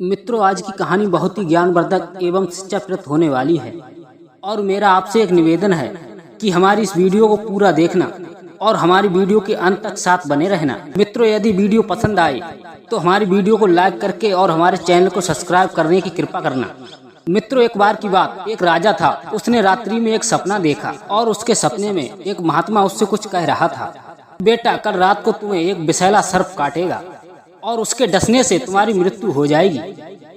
मित्रों, आज की कहानी बहुत ही ज्ञानवर्धक एवं शिक्षाप्रद होने वाली है और मेरा आपसे एक निवेदन है कि हमारी इस वीडियो को पूरा देखना और हमारी वीडियो के अंत तक साथ बने रहना। मित्रों, यदि वीडियो पसंद आए तो हमारी वीडियो को लाइक करके और हमारे चैनल को सब्सक्राइब करने की कृपा करना। मित्रों, एक बार की बात, एक राजा था। उसने रात्रि में एक सपना देखा और उसके सपने में एक महात्मा उससे कुछ कह रहा था। बेटा, कल रात को तुम्हें एक विषैला सर्प काटेगा और उसके डसने से तुम्हारी मृत्यु हो जाएगी।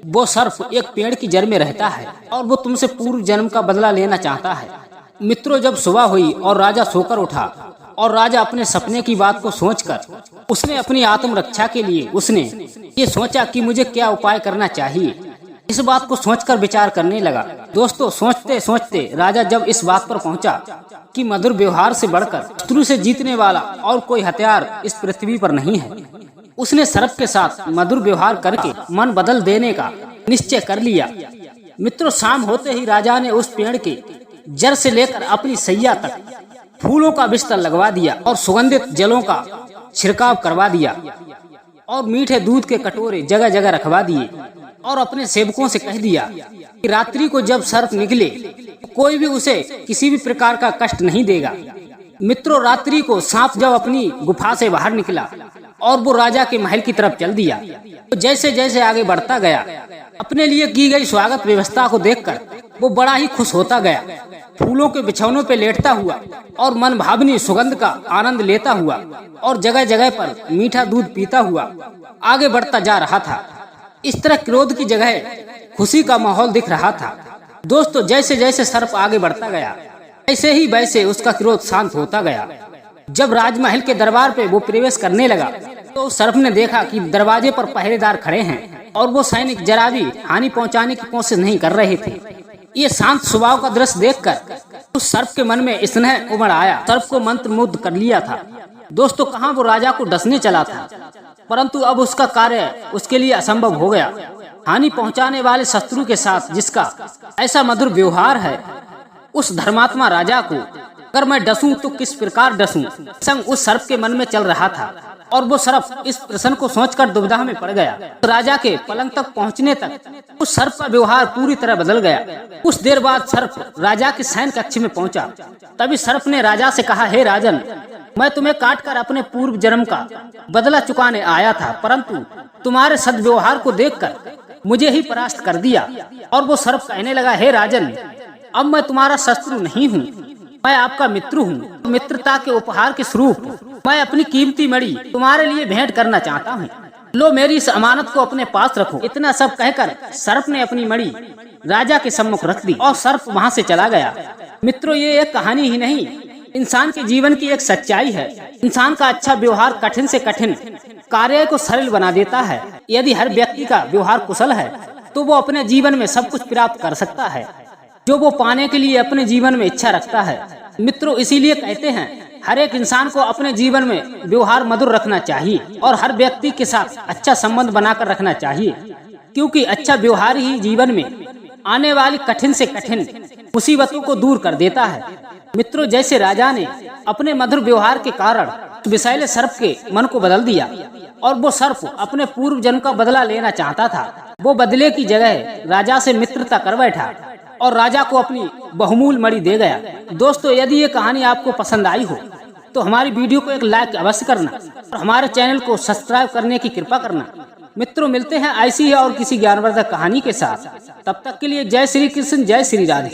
वो सर्प एक पेड़ की जड़ में रहता है और वो तुमसे पूर्व जन्म का बदला लेना चाहता है। मित्रों, जब सुबह हुई और राजा सोकर उठा और राजा अपने सपने की बात को सोचकर उसने अपनी आत्मरक्षा के लिए उसने ये सोचा कि मुझे क्या उपाय करना चाहिए। इस बात को सोचकर विचार करने लगा। दोस्तों, सोचते सोचते राजा जब इस बात पर पहुंचा कि मधुर व्यवहार से बढ़कर शत्रु से जीतने वाला और कोई हथियार इस पृथ्वी पर नहीं है, उसने सर्प के साथ मधुर व्यवहार करके मन बदल देने का निश्चय कर लिया। मित्रों, शाम होते ही राजा ने उस पेड़ के जड़ से लेकर अपनी सैया तक फूलों का बिस्तर लगवा दिया और सुगंधित जलों का छिड़काव करवा दिया और मीठे दूध के कटोरे जगह जगह रखवा दिए और अपने सेवकों से कह दिया कि रात्रि को जब सर्प निकले कोई भी उसे किसी भी प्रकार का कष्ट नहीं देगा। मित्रों, रात्रि को सांप जब अपनी गुफा से बाहर निकला और वो राजा के महल की तरफ चल दिया, तो जैसे जैसे आगे बढ़ता गया, अपने लिए की गई स्वागत व्यवस्था को देखकर वो बड़ा ही खुश होता गया। फूलों के बिछौनों पे लेटता हुआ और मन भावनी सुगंध का आनंद लेता हुआ और जगह जगह पर मीठा दूध पीता हुआ आगे बढ़ता जा रहा था। इस तरह क्रोध की जगह खुशी का माहौल दिख रहा था। दोस्तों, जैसे जैसे सर्प आगे बढ़ता गया, ऐसे ही वैसे उसका क्रोध शांत होता गया। जब राजमहल के दरबार पे वो प्रवेश करने लगा तो सर्प ने देखा कि दरवाजे पर पहरेदार खड़े हैं और वो सैनिक जरा भी हानि पहुंचाने की कोशिश नहीं कर रहे थे। ये शांत स्वभाव का दृश्य देखकर उस सर्प के मन में स्नेह उमड़ आया। सर्प को मंत्र मुग्ध कर लिया था। दोस्तों, कहाँ वो राजा को डसने चला था, परंतु अब उसका कार्य उसके लिए असंभव हो गया। हानि पहुंचाने वाले शत्रु के साथ जिसका ऐसा मधुर व्यवहार है, उस धर्मात्मा राजा को अगर मैं डसूं तो किस प्रकार डसूं, संग उस सर्प के मन में चल रहा था और वो सर्प इस प्रश्न को सोचकर दुविधा में पड़ गया। राजा के पलंग तक पहुंचने तक उस सर्प का व्यवहार पूरी तरह बदल गया। कुछ देर बाद सर्प राजा के शयन कक्ष में पहुंचा। तभी सर्प ने राजा से कहा, हे राजन, मैं तुम्हें काटकर अपने पूर्व जन्म का बदला चुकाने आया था, परंतु तुम्हारे सद्व्यवहार को देखकर मुझे ही परास्त कर दिया। और वो सर्प कहने लगा, हे राजन, अब मैं तुम्हारा शत्रु नहीं हूँ, मैं आपका मित्र हूँ। मित्रता के उपहार के स्वरूप मैं अपनी कीमती मणि तुम्हारे लिए भेंट करना चाहता हूँ। लो, मेरी इस अमानत को अपने पास रखो। इतना सब कहकर सर्प ने अपनी मणि राजा के सम्मुख रख दी और सर्प वहाँ से चला गया। मित्रों, ये एक कहानी ही नहीं, इंसान के जीवन की एक सच्चाई है। इंसान का अच्छा व्यवहार कठिन से कठिन कार्य को सरल बना देता है। यदि हर व्यक्ति का व्यवहार कुशल है तो वो अपने जीवन में सब कुछ प्राप्त कर सकता है जो वो पाने के लिए अपने जीवन में इच्छा रखता है। मित्रों, इसीलिए कहते हैं हर एक इंसान को अपने जीवन में व्यवहार मधुर रखना चाहिए और हर व्यक्ति के साथ अच्छा संबंध बनाकर रखना चाहिए, क्योंकि अच्छा व्यवहार ही जीवन में आने वाली कठिन से कठिन मुसीबतों को दूर कर देता है। मित्रों, जैसे राजा ने अपने मधुर व्यवहार के कारण विषैले सर्प के मन को बदल दिया और वो सर्प अपने पूर्व जन्म का बदला लेना चाहता था, वो बदले की जगह राजा से मित्रता कर बैठा और राजा को अपनी बहुमूल्य मणि दे गया। दोस्तों, यदि ये कहानी आपको पसंद आई हो तो हमारी वीडियो को एक लाइक अवश्य करना और हमारे चैनल को सब्सक्राइब करने की कृपा करना। मित्रों, मिलते हैं ऐसी ही और किसी ज्ञानवर्धक कहानी के साथ। तब तक के लिए जय श्री कृष्ण, जय श्री राधे।